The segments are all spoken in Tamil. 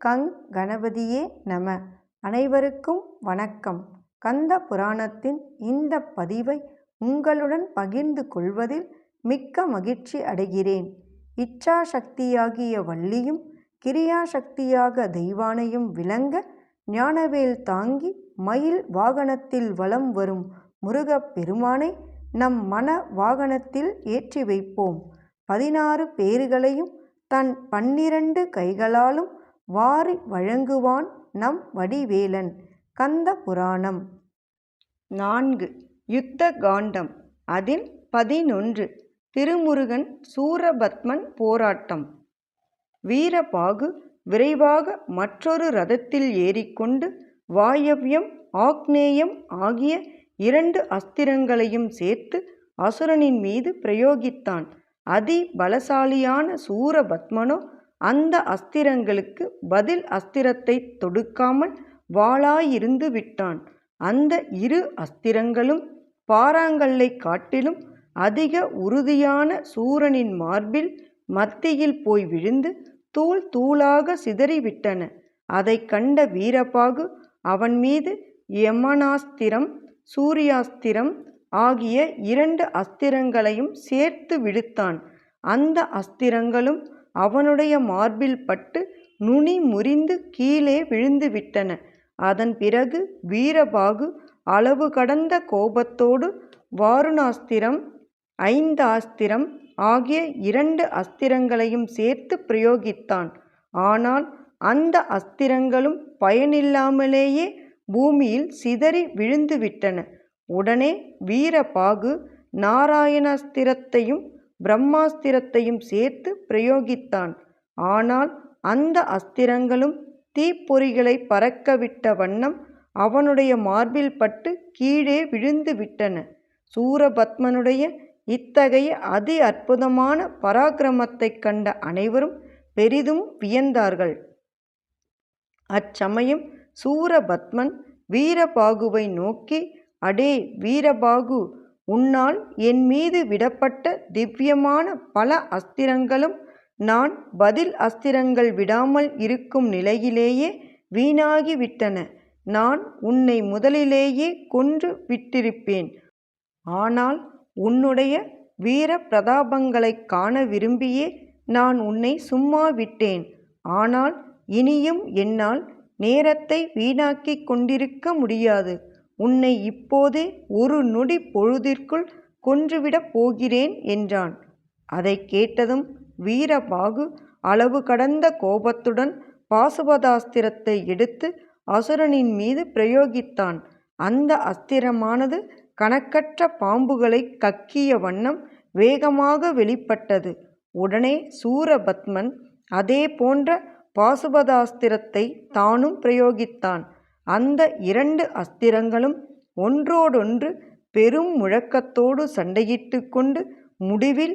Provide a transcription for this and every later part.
கங் கணபதியே நம. அனைவருக்கும் வணக்கம். கந்த புராணத்தின் இந்த பதிவை உங்களுடன் பகிர்ந்து கொள்வதில் மிக்க மகிழ்ச்சி அடைகிறேன். இச்சாசக்தியாகிய வள்ளியும் கிரியாசக்தியாக தெய்வானையும் விளங்க ஞானவேல் தாங்கி மயில் வாகனத்தில் வலம் வரும் முருகப் பெருமானை நம் மன வாகனத்தில் ஏற்றி வைப்போம். 16 பேறுகளையும் தன் 12 கைகளாலும் வாரி வழங்குவான் நம் வடிவேலன். கந்த புராணம் 4 யுத்த காண்டம். அதில் 11 திருமுருகன் சூரபத்மன் போராட்டம். வீரபாகு விரைவாக மற்றொரு ரதத்தில் ஏறிக்கொண்டு வாயவ்யம் ஆக்னேயம் ஆகிய 2 அஸ்திரங்களையும் சேர்த்து அசுரனின் மீது பிரயோகித்தான். அதி பலசாலியான சூரபத்மனோ அந்த அஸ்திரங்களுக்கு பதில் அஸ்திரத்தை தொடுக்காமல் வாளாயிருந்து விட்டான். அந்த 2 அஸ்திரங்களும் பாறாங்கல்லை காட்டிலும் அதிக உறுதியான சூரனின் மார்பில் மத்தியில் போய் விழுந்து தூள் தூளாக சிதறிவிட்டன. அதை கண்ட வீரபாகு அவன் மீது யமனாஸ்திரம் சூர்யாஸ்திரம் ஆகிய 2 அஸ்திரங்களையும் சேர்த்து விடுத்தான். அந்த அஸ்திரங்களும் அவனுடைய மார்பில் பட்டு நுனி முறிந்து கீழே விழுந்து விட்டன. அதன் பிறகு வீரபாகு அளவு கடந்த கோபத்தோடு வாருணாஸ்திரம் ஐந்தாஸ்திரம் ஆகிய 2 அஸ்திரங்களையும் சேர்த்து பிரயோகித்தான். ஆனால் அந்த அஸ்திரங்களும் பயனில்லாமலேயே பூமியில் சிதறி விழுந்துவிட்டன. உடனே வீரபாகு நாராயணாஸ்திரத்தையும் பிரம்மாஸ்திரத்தையும் சேர்த்து பிரயோகித்தான். ஆனால் அந்த அஸ்திரங்களும் தீப்பொறிகளை பறக்கவிட்ட வண்ணம் அவனுடைய மார்பில் பட்டு கீழே விழுந்து விட்டன. சூரபத்மனுடைய இத்தகைய அதி அற்புதமான பராக்கிரமத்தைக் கண்ட அனைவரும் பெரிதும் வியந்தார்கள். அச்சமயம் சூரபத்மன் வீரபாகுவை நோக்கி, அடே வீரபாகு, உன்னால் என் மீது விடப்பட்ட திவ்யமான பல அஸ்திரங்களும் நான் பதில் அஸ்திரங்கள் விடாமல் இருக்கும் நிலையிலேயே வீணாகிவிட்டன. நான் உன்னை முதலிலேயே கொன்று விட்டிருப்பேன். ஆனால் உன்னுடைய வீர பிரதாபங்களைக் காண விரும்பியே நான் உன்னை சும்மா விட்டேன். ஆனால் இனியும் என்னால் நேரத்தை வீணாக்கிக் கொண்டிருக்க முடியாது. உன்னை இப்போதே ஒரு நொடி பொழுதிற்குள் கொன்றுவிடப் போகிறேன் என்றான். அதை கேட்டதும் வீரபாகு அளவு கடந்த கோபத்துடன் பாசுபதாஸ்திரத்தை எடுத்து அசுரனின் மீது பிரயோகித்தான். அந்த அஸ்திரமானது கணக்கற்ற பாம்புகளை கக்கிய வண்ணம் வேகமாக வெளிப்பட்டது. உடனே சூரபத்மன் அதே போன்ற பாசுபதாஸ்திரத்தை தானும் பிரயோகித்தான். அந்த 2 அஸ்திரங்களும் ஒன்றோடொன்று பெரும் முழக்கத்தோடு சண்டையிட்டு கொண்டு முடிவில்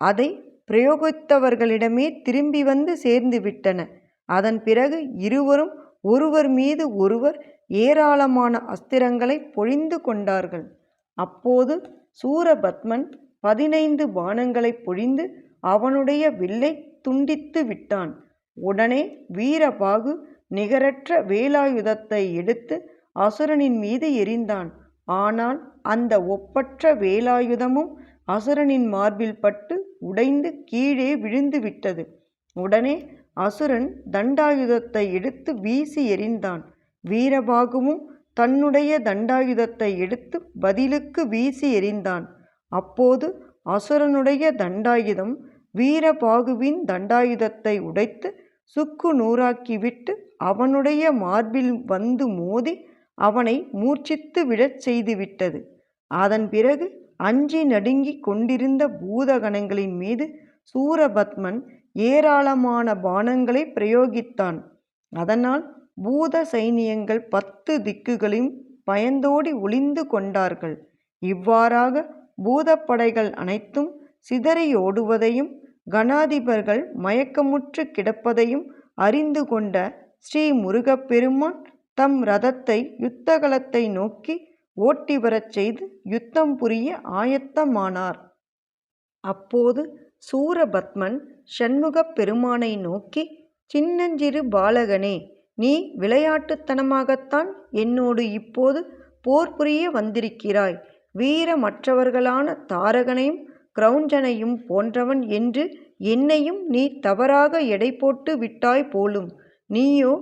அதை பிரயோகித்தவர்களிடமே திரும்பி வந்து சேர்ந்து விட்டன. அதன் பிறகு இருவரும் ஒருவர் மீது ஒருவர் ஏராளமான அஸ்திரங்களை பொழிந்து கொண்டார்கள். அப்போது சூரபத்மன் 15 பாணங்களை பொழிந்து அவனுடைய வில்லை துண்டித்து விட்டான். உடனே வீரபாகு நிகரற்ற வேலாயுதத்தை எடுத்து அசுரனின் மீது எறிந்தான். ஆனால் அந்த ஒப்பற்ற வேலாயுதமும் அசுரனின் மார்பில் பட்டு உடைந்து கீழே விழுந்து விட்டது. உடனே அசுரன் தண்டாயுதத்தை எடுத்து வீசி எறிந்தான். வீரபாகுவும் தன்னுடைய தண்டாயுதத்தை எடுத்து பதிலுக்கு வீசி எறிந்தான். அப்போது அசுரனுடைய தண்டாயுதம் வீரபாகுவின் தண்டாயுதத்தை உடைத்து சுக்கு நூறாக்கிவிட்டு அவனுடைய மார்பில் வந்து மோதி அவனை மூர்ச்சித்து விழச் செய்துவிட்டது. அதன் பிறகு அஞ்சி நடுங்கி கொண்டிருந்த பூதகணங்களின் மீது சூரபத்மன் ஏராளமான பாணங்களை பிரயோகித்தான். அதனால் பூத சைனியங்கள் 10 திக்குகளையும் பயந்தோடி ஒளிந்து கொண்டார்கள். இவ்வாறாக பூதப்படைகள் அனைத்தும் சிதறியோடுவதையும் கணாதிபர்கள் மயக்கமுற்று கிடப்பதையும் அறிந்து கொண்ட ஸ்ரீ முருகப்பெருமான் தம் ரதத்தை யுத்தகலத்தை நோக்கி ஓட்டி வரச் செய்து யுத்தம் புரிய ஆயத்தமானார். அப்போது சூரபத்மன் ஷண்முகப் பெருமானை நோக்கி, சின்னஞ்சிறு பாலகனே, நீ விளையாட்டுத்தனமாகத்தான் என்னோடு இப்போது போர் புரிய வந்திருக்கிறாய். வீரமற்றவர்களான தாரகனையும் கிரௌஞ்சனையும் போன்றவன் என்று என்னையும் நீ தவறாக எடை போட்டு விட்டாய் போலும். நீயோ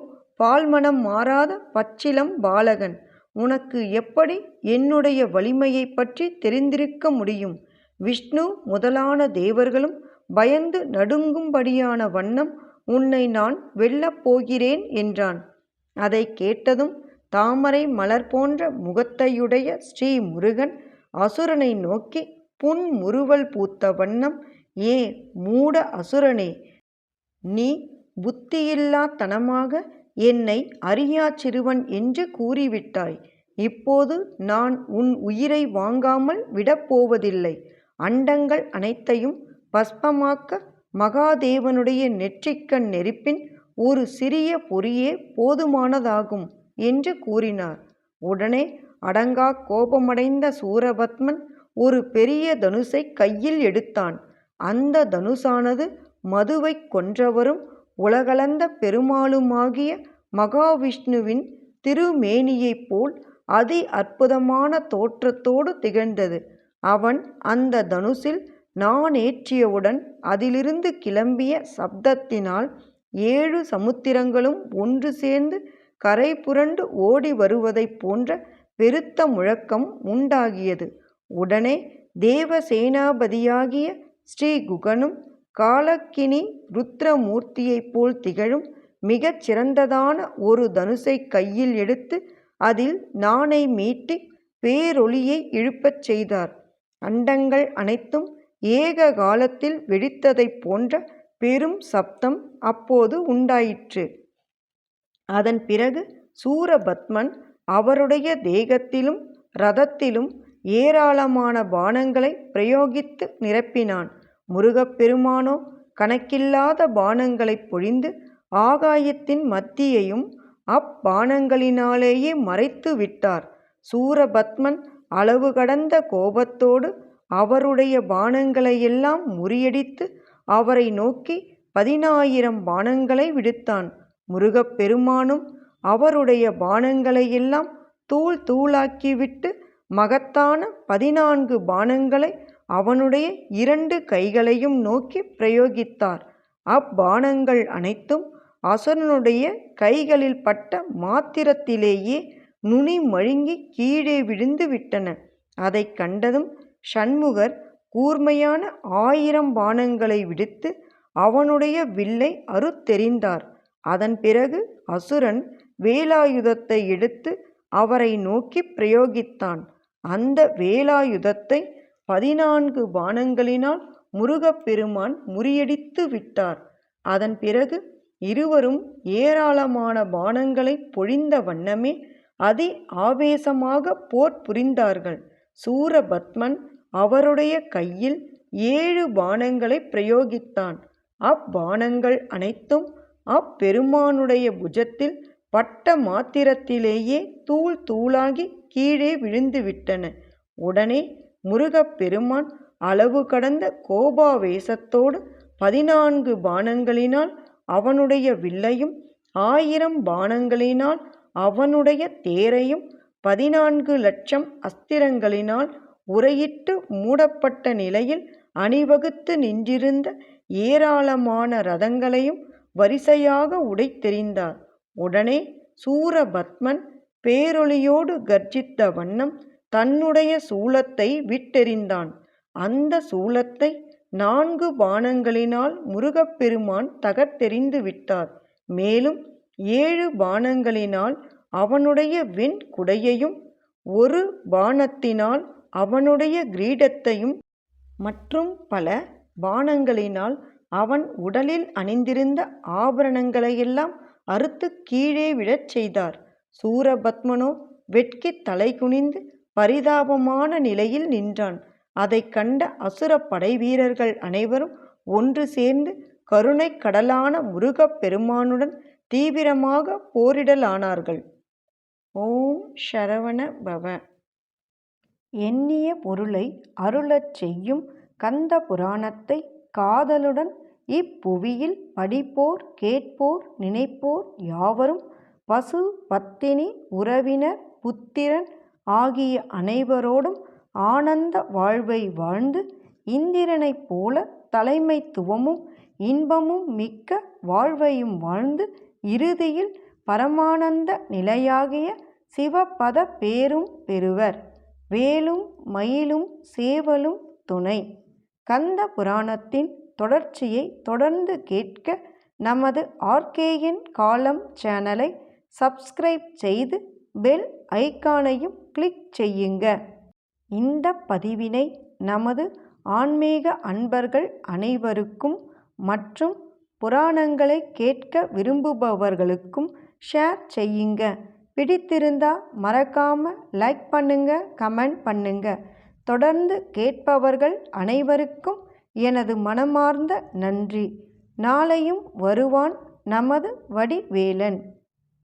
பால்மனம் மாறாத பச்சிளம் பாலகன். உனக்கு எப்படி என்னுடைய வலிமையைப் பற்றி தெரிந்திருக்க முடியும்? விஷ்ணு முதலான தேவர்களும் பயந்து நடுங்கும்படியான வண்ணம் உன்னை நான் வெல்லப் போகிறேன் என்றான். அதை கேட்டதும் தாமரை மலர் போன்ற முகத்தையுடைய ஸ்ரீ முருகன் அசுரனை நோக்கி புன்முறுவல் பூத்த வண்ணம், ஏ மூட அசுரனே, நீ புத்தியில்லாத்தனமாக என்னை அறியா சிறுவன் என்று கூறிவிட்டாய். இப்போது நான் உன் உயிரை வாங்காமல் விடப்போவதில்லை. அண்டங்கள் அனைத்தையும் பஸ்பமாக்க மகாதேவனுடைய நெற்றிக்கண் நெருப்பின் ஒரு சிறிய பொறியே போதுமானதாகும் என்று கூறினார். உடனே அடங்கா கோபமடைந்த சூரபத்மன் ஒரு பெரிய தனுசை கையில் எடுத்தான். அந்த தனுசானது மதுவைக் கொன்றவரும் உலகளந்த பெருமாளுமாகிய மகாவிஷ்ணுவின் திருமேனியைப் போல் அதி அற்புதமான தோற்றத்தோடு திகழ்ந்தது. அவன் அந்த தனுசில் நாணேற்றியவுடன் அதிலிருந்து கிளம்பிய சப்தத்தினால் 7 சமுத்திரங்களும் ஒன்று சேர்ந்து கரை புரண்டு ஓடி வருவதைப் போன்ற பெருத்த முழக்கம் உண்டாகியது. உடனே தேவசேனாபதியாகிய ஸ்ரீ குகனும் காலக்கினி ருத்ரமூர்த்தியைப் போல் திகழும் மிகச் சிறந்ததான ஒரு தனுசை கையில் எடுத்து அதில் நாணை மீட்டி பேரொளியை இழுப்பச் செய்தார். அண்டங்கள் அனைத்தும் ஏக காலத்தில் வெடித்ததைப் போன்ற பெரும் சப்தம் அப்போது உண்டாயிற்று. அதன் பிறகு சூரபத்மன் அவருடைய தேகத்திலும் இரதத்திலும் ஏராளமான பாணங்களை பிரயோகித்து நிரப்பினான். முருகப்பெருமானோ கணக்கில்லாத பாணங்களைப் பொழிந்து ஆகாயத்தின் மத்தியையும் அப்பாணங்களினாலேயே மறைத்து விட்டார். சூரபத்மன் அளவு கடந்த கோபத்தோடு அவருடைய பாணங்களையெல்லாம் முறியடித்து அவரை நோக்கி 10,000 பாணங்களை விடுத்தான். முருகப்பெருமானும் அவருடைய பாணங்களையெல்லாம் தூள் தூளாக்கிவிட்டு மகத்தான 14 பாணங்களை அவனுடைய 2 கைகளையும் நோக்கி பிரயோகித்தார். அப்பாணங்கள் அனைத்தும் அசுரனுடைய கைகளில் பட்ட மாத்திரத்திலேயே நுனி மழுங்கி கீழே விழுந்து விட்டன. அதை கண்டதும் சண்முகர் கூர்மையான 1000 பாணங்களை விடுத்து அவனுடைய வில்லை அறுத்தெறிந்தார். அதன் பிறகு அசுரன் வேலாயுதத்தை எடுத்து அவரை நோக்கி பிரயோகித்தான். அந்த வேலாயுதத்தை 14 பாணங்களினால் முருகப்பெருமான் முறியடித்து விட்டார். அதன் பிறகு இருவரும் ஏராளமான பாணங்களை பொழிந்த வண்ணமே அதி ஆவேசமாக போர் புரிந்தார்கள். சூரபத்மன் அவருடைய கையில் 7 பாணங்களை பிரயோகித்தான். அப்பாணங்கள் அனைத்தும் அப்பெருமானுடைய புஜத்தில் பட்ட மாத்திரத்திலேயே தூள் தூளாகி கீழே விழுந்துவிட்டன. உடனே முருகப்பெருமான் அளவு கடந்த கோபாவேசத்தோடு 14 பாணங்களினால் அவனுடைய வில்லையும் 1000 பாணங்களினால் அவனுடைய தேரையும் 14 லட்சம் அஸ்திரங்களினால் உறையிட்டு மூடப்பட்ட நிலையில் அணிவகுத்து நின்றிருந்த ஏராளமான ரதங்களையும் வரிசையாக உடைத்தெறிந்தார். உடனே சூரபத்மன் பேரொளியோடு கர்ஜித்த வண்ணம் தன்னுடைய சூலத்தை விட்டெறிந்தான். அந்த சூலத்தை 4 பாணங்களினால் முருகப்பெருமான் தகர்த்தெறிந்து விட்டார். மேலும் 7 பாணங்களினால் அவனுடைய வெண் குடையையும் 1 பாணத்தினால் அவனுடைய கிரீடத்தையும் மற்றும் பல பாணங்களினால் அவன் உடலில் அணிந்திருந்த ஆபரணங்களையெல்லாம் அறுத்து கீழே விழச் செய்தார். சூரபத்மனோ வெட்கி தலை குனிந்து பரிதாபமான நிலையில் நின்றான். அதை கண்ட அசுர படை வீரர்கள் அனைவரும் ஒன்று சேர்ந்து கருணை கடலான முருகப்பெருமானுடன் தீவிரமாக போரிடலானார்கள். ஓம் சரவண பவ. எண்ணிய பொருளை அருளச் செய்யும் கந்த புராணத்தை காதலுடன் இப்புவியில் படிப்போர் கேட்போர் நினைப்போர் யாவரும் பசு பத்தினி உறவினர் புத்திரன் ஆகிய அனைவரோடும் ஆனந்த வாழ்வை வாழ்ந்து இந்திரனைப் போல தலைமைத்துவமும் இன்பமும் மிக்க வாழ்வையும் வாழ்ந்து இறுதியில் பரமானந்த நிலையாகிய சிவபத பேரும் பெறுவர். வேலும் மயிலும் சேவலும் துணை. கந்த புராணத்தின் தொடர்ச்சியை தொடர்ந்து கேட்க நமது ஆர்கேஎன் காலம் சேனலை சப்ஸ்கிரைப் செய்து பெல் ஐகானையும் கிளிக் செய்யுங்க. இந்த பதிவினை நமது ஆன்மீக அன்பர்கள் அனைவருக்கும் மற்றும் புராணங்களை கேட்க விரும்புபவர்களுக்கும் ஷேர் செய்யுங்க. பிடித்திருந்தா மறக்காம லைக் பண்ணுங்க, கமெண்ட் பண்ணுங்க. தொடர்ந்து கேட்பவர்கள் அனைவருக்கும் எனது மனமார்ந்த நன்றி. நாளையும் வருவான் நமது வடிவேலன்.